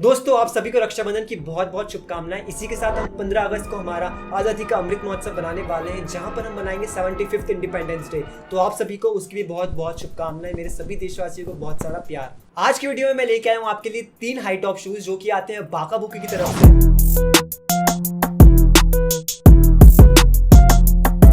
दोस्तों आप सभी को रक्षाबंधन की बहुत बहुत शुभकामनाएं। इसी के साथ हम 15 अगस्त को हमारा आज़ादी का अमृत महोत्सव बनाने वाले हैं, जहां पर हम मनाएंगे 75th इंडिपेंडेंस डे। तो आप सभी को उसकी भी बहुत बहुत शुभकामनाएं। मेरे सभी देशवासियों को बहुत सारा प्यार। आज की वीडियो में मैं लेके आया हूँ आपके लिए 3 हाई टॉप शूज जो कि आते हैं बाका बुकी की तरफ से।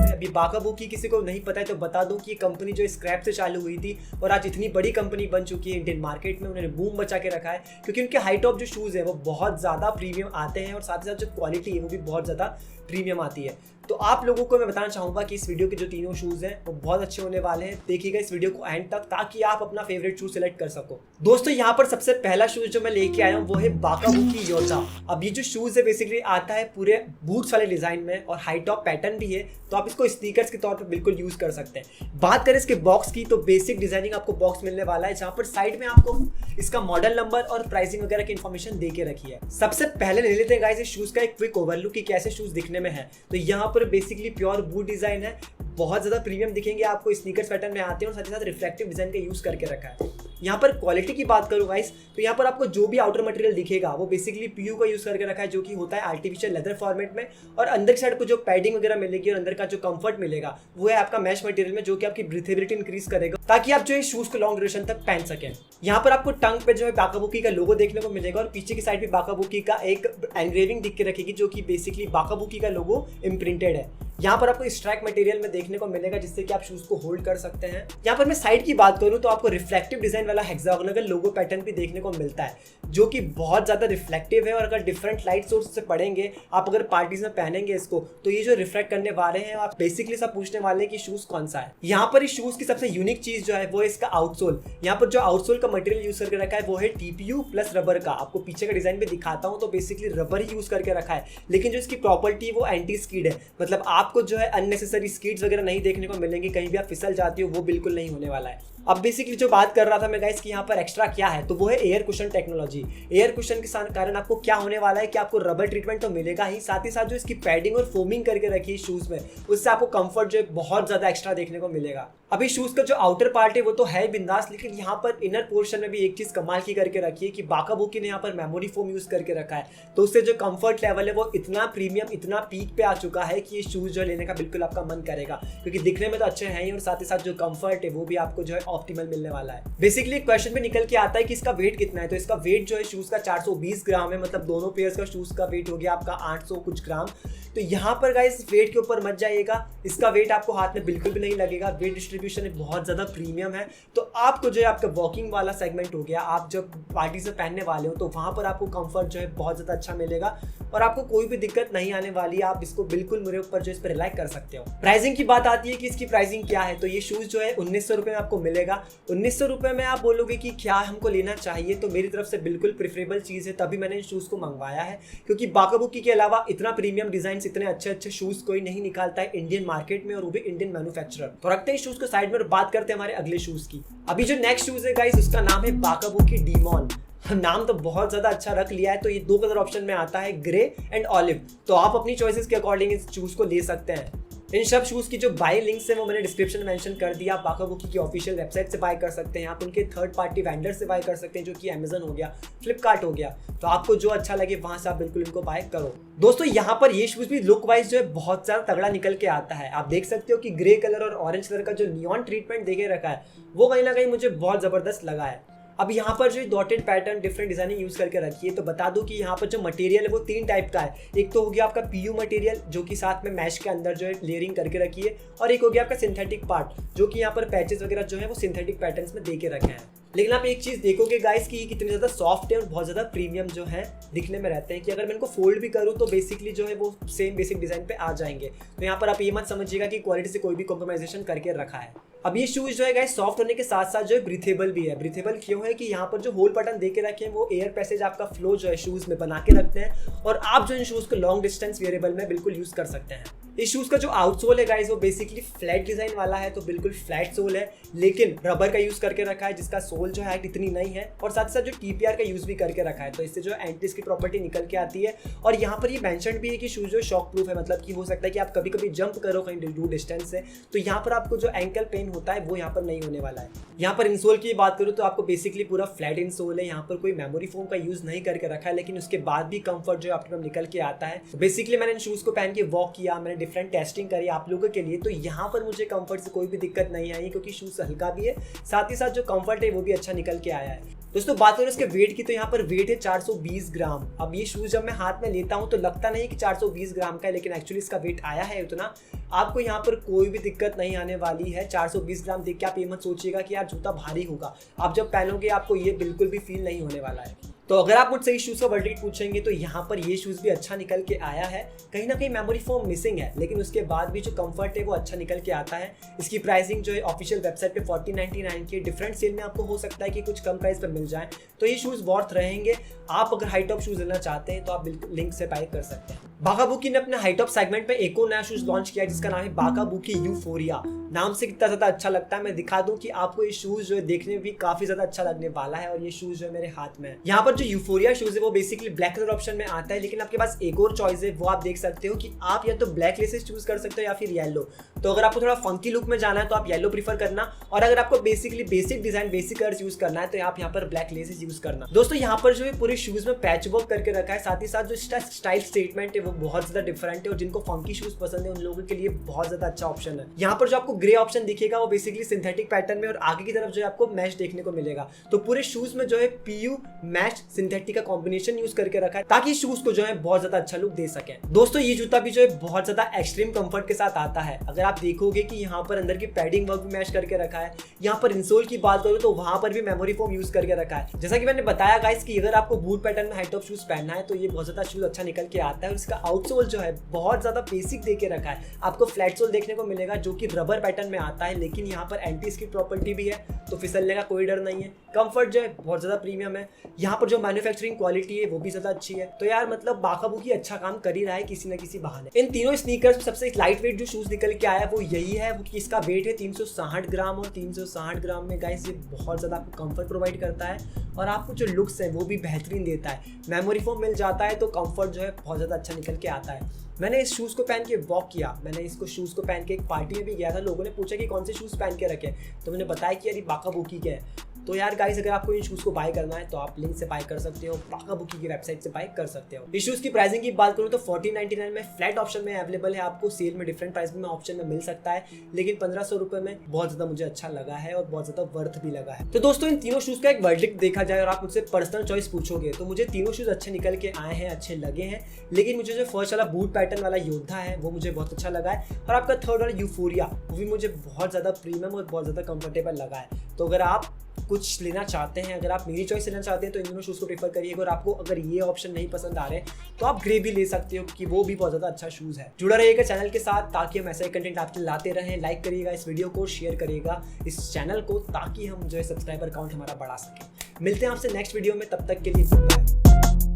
अभी बाका बुकी किसी को नहीं पता है तो बता दूं कि ये कंपनी जो स्क्रैप से चालू हुई थी और आज इतनी बड़ी कंपनी बन चुकी है इंडियन मार्केट में। उन्होंने बूम बचा के रखा है क्योंकि उनके हाई टॉप जो शूज़ है वो बहुत ज़्यादा प्रीमियम आते हैं और साथ ही साथ जो क्वालिटी है वो भी बहुत ज़्यादा प्रीमियम आती है। तो आप लोगों को मैं बताना चाहूँगा कि इस वीडियो के जो तीनों शूज़ हैं वो बहुत अच्छे होने वाले हैं। देखिएगा इस वीडियो को एंड तक ताकि आप अपना फेवरेट शूज सिलेक्ट कर सको। दोस्तों यहाँ पर सबसे पहला शूज जो मैं लेके आया हूँ वो है बाका बुकी योटा। अब ये जो शूज़ है बेसिकली आता है पूरे बूट्स वाले डिज़ाइन में और हाई टॉप पैटर्न भी है, तो आप इसको स्नीकर्स के तौर पर बिल्कुल यूज़ कर सकते हैं। बात करें इसके बॉक्स की तो बेसिक डिजाइनिंग आपको बॉक्स मिलने वाला है, जहाँ पर साइड में आपको इसका मॉडल नंबर और प्राइसिंग वगैरह की इन्फॉर्मेशन दे के रखी है। सबसे पहले ले लेते हैं गाइस इस शूज़ का एक क्विक ओवरलुक कि कैसे शूज़ दिखने में है। तो यहाँ पर बेसिकली प्योर बूट डिजाइन है, बहुत ज्यादा प्रीमियम दिखेंगे आपको, स्नीकर्स पैटर्न में आते हैं और साथ ही साथ रिफ्लेक्टिव डिजाइन का यूज करके रखा है। यहाँ पर क्वालिटी की बात करूँ गाइस तो यहाँ पर आपको जो भी आउटर मटेरियल दिखेगा वो बेसिकली पीयू का यूज करके रखा है, जो कि होता है आर्टिफिशियल लेदर फॉर्मेट में। और अंदर की साइड को जो पैडिंग वगैरह मिलेगी और अंदर का जो कंफर्ट मिलेगा वो है आपका मैश मटेरियल में, जो कि आपकी ब्रीथेबिलिटी इंक्रीज करेगा ताकि आप जो है शूज को लॉन्ग ड्यूरेशन तक पहन सकें। यहाँ पर आपको टंग पे जो है बाका बुकी का लोगो देखने को मिलेगा और पीछे की साइड पे बाका बुकी का एक एनग्रेविंग दिख के रखेगी, जो कि बेसिकली बाका बुकी का लोगो इम्प्रिंटेड है। यहाँ पर आपको स्ट्रैक मटेरियल में देखने को मिलेगा जिससे कि आप शूज को होल्ड कर सकते हैं। यहाँ पर मैं साइड की बात करूँ तो आपको रिफ्लेक्टिव डिजाइन वाला हेक्सागोनल लोगो पैटर्न भी देखने को मिलता है, जो कि बहुत ज्यादा रिफ्लेक्टिव है। और अगर डिफरेंट लाइट सोर्स से पढ़ेंगे आप, अगर पार्टीज में पहनेंगे इसको, तो ये जो रिफ्लेक्ट करने वाले हैं आप बेसिकली सब पूछने वाले हैं कि शूज कौन सा है। यहाँ पर इस शूज की सबसे यूनिक चीज जो है वो है इसका आउटसोल। यहाँ पर जो आउटसोल का मटेरियल यूज करके रखा है वो है टीपीयू प्लस रबर का। आपको पीछे का डिजाइन भी दिखाता हूँ तो बेसिकली रबर ही यूज करके रखा है, लेकिन जो इसकी प्रॉपर्टी वो एंटी स्कीड है। मतलब आपको जो है अननेसेसरी स्कीड्स वगैरह नहीं देखने को मिलेंगे, कहीं भी आप फिसल जाती हो वो बिल्कुल नहीं होने वाला है। अब बेसिकली जो बात कर रहा था मैं गाइस कि यहाँ पर एक्स्ट्रा क्या है, तो वो है air cushion technology. Air cushion के कारण आपको क्या होने वाला है कि आपको रबर ट्रीटमेंट तो मिलेगा ही, साथ ही साथ जो इसकी पैडिंग और फोमिंग करके रखी है शूज में, उससे आपको कंफर्ट जो है बहुत ज्यादा एक्स्ट्रा देखने को मिलेगा। अभी शूज का जो आउटर पार्ट है वो तो है बिंदास, लेकिन यहाँ पर इनर पोर्शन में भी एक चीज कमाल की करके रखी है कि बाका बुकी ने यहाँ पर मेमोरी फोम यूज करके रखा है। तो उससे जो कंफर्ट लेवल है वो इतना प्रीमियम, इतना पीक पे आ चुका है कि ये शूज जो लेने का बिल्कुल आपका मन करेगा, क्योंकि दिखने में तो अच्छे हैं ही और साथ ही साथ जो कंफर्ट है वो भी आपको जो है ऑप्टिमल मिलने वाला है। बेसिकली क्वेश्चन पे निकल के आता है कि इसका वेट कितना है। तो इसका वेट जो है शूज का 420 ग्राम है, मतलब दोनों पेयर्स का शूज का वेट हो गया आपका 800 कुछ ग्राम। तो यहाँ पर गाइस वेट के ऊपर मत जाइएगा, इसका वेट आपको हाथ में बिल्कुल भी नहीं लगेगा। वेट डिस्ट्रीब्यूशन बहुत ज्यादा प्रीमियम है। तो आपको जो है आपका वॉकिंग वाला सेगमेंट हो गया, आप जब पार्टी से पहनने वाले हो तो वहां पर आपको कंफर्ट जो है बहुत ज्यादा अच्छा मिलेगा और आपको कोई भी दिक्कत नहीं आने वाली है। आप इसको बिल्कुल मेरे ऊपर जो इस पर रिलाई कर सकते हो। प्राइसिंग की बात आती है कि इसकी प्राइसिंग क्या है, तो ये शूज जो है 1900 रुपए में आपको मिलेगा। 1900 रुपए में आप बोलोगे कि क्या हमको लेना चाहिए, तो मेरी तरफ से बिल्कुल प्रेफरेबल चीज है, तभी मैंने इन शूज को मंगवाया है। क्योंकि बाका बुकी के अलावा इतना प्रीमियम डिजाइन, इतने अच्छे अच्छे शूज कोई नहीं निकालता है इंडियन मार्केट में, और वो भी इंडियन मैन्युफैक्चरर। तो रखते हैं शूज को साइड में और बात करते हैं हमारे अगले शूज की। अभी जो नेक्स्ट शूज है गाइस उसका नाम है बाका बुकी डीमॉन। नाम तो बहुत ज्यादा अच्छा रख लिया है। तो ये 2 कलर ऑप्शन में आता है, ग्रे एंड ऑलिव। तो आप अपनी चॉइसेस के अकॉर्डिंग इस शूज को ले सकते हैं। इन सब शूज की जो बाय लिंक्स है वो मैंने डिस्क्रिप्शन में मेंशन कर दिया। आप बाका बुकी की ऑफिशियल वेबसाइट से बाय कर सकते हैं, आप उनके थर्ड पार्टी वेंडर से बाय कर सकते हैं, जो कि अमेजन हो गया, फ्लिपकार्ट हो गया। तो आपको जो अच्छा लगे वहां से आप बिल्कुल इनको बाय करो। दोस्तों यहाँ पर ये शूज भी लुक वाइज जो है बहुत ज्यादा तगड़ा निकल के आता है। आप देख सकते हो कि ग्रे कलर और ऑरेंज कलर का जो नियॉन ट्रीटमेंट देके रखा है वो कहीं ना कहीं मुझे बहुत जबरदस्त लगा है। अब यहाँ पर जो dotted pattern different designing use करके रखी है, तो बता दूं कि यहाँ पर जो मटेरियल है वो 3 टाइप का है। एक तो हो गया आपका पीयू मटेरियल, जो कि साथ में मैश के अंदर जो है लेयरिंग करके रखी है, और एक हो गया आपका सिंथेटिक पार्ट, जो कि यहाँ पर पैचेस वगैरह जो है वो सिंथेटिक पैटर्न्स में दे के रखे हैं। लेकिन आप एक चीज देखोगे गाइस कि ये कितने ज्यादा सॉफ्ट है और बहुत ज्यादा प्रीमियम जो है दिखने में रहते हैं, कि अगर मैं इनको फोल्ड भी करूँ तो बेसिकली जो है वो सेम बेसिक डिजाइन पे आ जाएंगे। तो यहाँ पर आप ये मत समझिएगा कि क्वालिटी से कोई भी कॉम्प्रोमाइजेशन करके रखा है। अब ये शूज जो है गाइस सॉफ्ट होने के साथ साथ जो है ब्रीथेबल भी है। ब्रीथेबल क्यों है कि यहाँ पर जो होल बटन देके रखे हैं वो एयर पैसेज आपका फ्लो जो है शूज में बना के रखते हैं, और आप जो इन शूज को लॉन्ग डिस्टेंस वेरिएबल में बिल्कुल यूज कर सकते हैं। इस शूज़ का जो आउटसोल है गाइस वो बेसिकली फ्लैट डिज़ाइन वाला है, तो बिल्कुल फ्लैट सोल है, लेकिन रबर का यूज़ करके रखा है जिसका सोल जो है इतनी नहीं है, और साथ ही साथ जो TPR का यूज़ भी करके रखा है, तो इससे जो एंटी की प्रॉपर्टी निकल के आती है। और यहाँ पर ये मेंशन भी है कि शूज़ जो शॉक प्रूफ है, मतलब कि हो सकता है कि आप कभी कभी जंप करो कहीं दूर डिस्टेंस से, तो यहाँ पर आपको जो एंकल पेन होता है वो यहाँ पर नहीं होने वाला है। यहाँ पर इंसोल की बात करूँ तो आपको बेसिकली पूरा फ्लैट इंसोल है, यहाँ पर कोई मेमोरी फोम का यूज़ नहीं करके रखा है, लेकिन उसके बाद भी कंफर्ट जो आपके पास निकल के आता है। तो बेसिकली मैंने इन शूज़ को पहन के वॉक किया, मैंने डिफरेंट टेस्टिंग करी आप लोगों के लिए, तो यहाँ पर मुझे कंफर्ट से कोई भी दिक्कत नहीं आई, क्योंकि शूज़ हल्का भी है, साथ ही साथ जो कंफर्ट है वो भी अच्छा निकल के आया है। दोस्तों बात करें इसके वेट की, तो यहाँ पर वेट है 420 ग्राम। अब ये शूज़ जब मैं हाथ में लेता हूँ तो लगता नहीं कि 420 ग्राम का है, लेकिन एक्चुअली इसका वेट आया है उतना। आपको यहाँ पर कोई भी दिक्कत नहीं आने वाली है। 420 ग्राम देख के आप ये मत सोचिएगा कि यार जूता भारी होगा, आप जब पहनोगे आपको ये बिल्कुल भी फील नहीं होने वाला है। तो अगर आप मुझसे इस शूज़ का वर्डिक्ट पूछेंगे तो यहाँ पर ये शूज़ भी अच्छा निकल के आया है। कहीं ना कहीं मेमोरी फोम मिसिंग है, लेकिन उसके बाद भी जो कंफर्ट है वो अच्छा निकल के आता है। इसकी प्राइसिंग जो है ऑफिशियल वेबसाइट पे 1499 की, डिफरेंट सेल में आपको हो सकता है कि कुछ कम प्राइस पर मिल जाए, तो ये शूज़ वर्थ रहेंगे। आप अगर हाई टॉप शूज़ लेना चाहते हैं तो आप बिल्कुल लिंक से बाय कर सकते हैं। बाका बुकी ने अपने हाई टॉप सेगमेंट में एक और नया शूज़ लॉन्च किया जिसका नाम है बाका बुकी यूफोरिया। नाम से कितना ज़्यादा अच्छा लगता है, मैं दिखा दूं कि आपको ये शूज़ जो है देखने में भी काफ़ी ज़्यादा अच्छा लगने वाला है। और ये शूज़ जो है मेरे हाथ में है। यहाँ पर जो यूफोरिया शूज़ है वो बेसिकली ब्लैक कलर ऑप्शन में आता है, लेकिन आपके पास एक और चॉइस है, वो आप देख सकते हो कि आप या तो ब्लैक लेसेस चूज कर सकते हो या फिर येलो। तो अगर आपको थोड़ा फंकी लुक में जाना है तो आप येलो प्रीफर करना, और अगर आपको basically basic design basic colours use करना है तो आप यहाँ पर ब्लैक लेसेस यूज करना। दोस्तों यहाँ पर जो है पूरे शूज में पैच वर्क करके रखा है, साथ ही साथ जो स्टाइल स्टेटमेंट है वो बहुत ज्यादा डिफरेंट है, और जिनको फंकी शूज पसंद है उन लोगों के लिए बहुत ज्यादा अच्छा ऑप्शन है। यहाँ पर जो आपको ग्रे ऑप्शन दिखेगा वो बेसिकली सिंथेटिक पैटर्न में, और आगे की तरफ जो है आपको मैश देखने को मिलेगा। तो पूरे शूज में जो है PU मैश सिंथेटिक का कॉम्बिनेशन यूज करके रखा है ताकि शूज को जो है बहुत ज्यादा अच्छा लुक दे सके। दोस्तों ये जूता भी जो है बहुत ज्यादा एक्सट्रीम कंफर्ट के साथ आता है। अगर आप देखोगे कि यहाँ पर अंदर की पैडिंग वर्क भी मैच करके रखा है, यहाँ पर इंसोल की बात करूँ तो वहां पर भी मेमोरी फोम यूज करके रखा है। जैसा कि मैंने बताया गाइस कि अगर आपको बूट पैटर्न में हाई टॉप शूज पहनना है तो ये बहुत ज्यादा शूज अच्छा निकल के आता है। और इसका आउटसोल जो है बहुत ज्यादा बेसिक दे के रखा है, आपको फ्लैट सोल देखने को मिलेगा जो कि रबर पैटर्न में आता है, लेकिन यहाँ पर एंटी स्किड प्रॉपर्टी भी है, तो फिसलने का कोई डर नहीं है। कंफर्ट जो है बहुत ज्यादा प्रीमियम है। यहाँ पर जो मैन्युफैक्चरिंग क्वालिटी है वो भी ज्यादा अच्छी है। तो यार मतलब बाका बुकी अच्छा काम कर ही रहा है किसी न किसी बहाने। इन तीनों स्नीकर्स में सबसे लाइट वेट जो शूज निकल के आया वो यही है, कि इसका वेट है 360 ग्राम, और 360 ग्राम में गाइस ये बहुत ज्यादा आपको कंफर्ट प्रोवाइड करता है, और आपको जो लुक्स है वो भी बेहतरीन देता है। मेमोरी फोम मिल जाता है तो कंफर्ट जो है बहुत ज्यादा अच्छा निकल के आता है। मैंने इस शूज़ को पहन के वॉक किया, मैंने इसको शूज़ को पहन के एक पार्टी में भी गया था। लोगों ने पूछा कि कौन से शूज़ पहन के रखे, तो मैंने बताया कि यार ये बाका बुकी के हैं। तो यार गाइस अगर आपको इन शूज़ को बाय करना है तो आप लिंक से बाय कर सकते हो, बाका बुकी की वेबसाइट से बाय कर सकते हो। इस शूज़ की प्राइसिंग की बात करूँ तो 1499 में फ्लैट ऑप्शन में अवेलेबल है, आपको सेल में डिफरेंट प्राइस में ऑप्शन में मिल सकता है, लेकिन 1500 रुपये में बहुत ज़्यादा मुझे अच्छा लगा है और बहुत ज़्यादा वर्थ भी लगा है। तो दोस्तों इन तीनों शूज़ का एक वर्डिक्ट देखा जाए और आप मुझसे पर्सनल चॉइस पूछोगे तो मुझे तीनों शूज़ अच्छे निकल के आए हैं, अच्छे लगे हैं, लेकिन मुझे जो फर्स्ट वाला बूट पैटर्न वाला योद्धा है वो मुझे बहुत अच्छा लगा है, और आपका थर्ड वाला यूफोरिया वो भी मुझे बहुत ज़्यादा प्रीमियम और बहुत ज़्यादा कंफर्टेबल लगा है। तो अगर आप कुछ लेना चाहते हैं, अगर आप मेरी चॉइस लेना चाहते हैं तो इन दोनों शूज़ को प्रेफर करिए। और आपको अगर ये ऑप्शन नहीं पसंद आ रहे तो आप ग्रे भी ले सकते हो कि वो भी बहुत ज़्यादा अच्छा शूज़ है। जुड़ा रहिएगा चैनल के साथ ताकि हम ऐसा ही कंटेंट आपके लाते रहें। लाइक करिएगा इस वीडियो को, शेयर करिएगा इस चैनल को ताकि हम जो है सब्सक्राइबर काउंट हमारा बढ़ा सकें। मिलते हैं आपसे नेक्स्ट वीडियो में, तब तक के लिए बाय।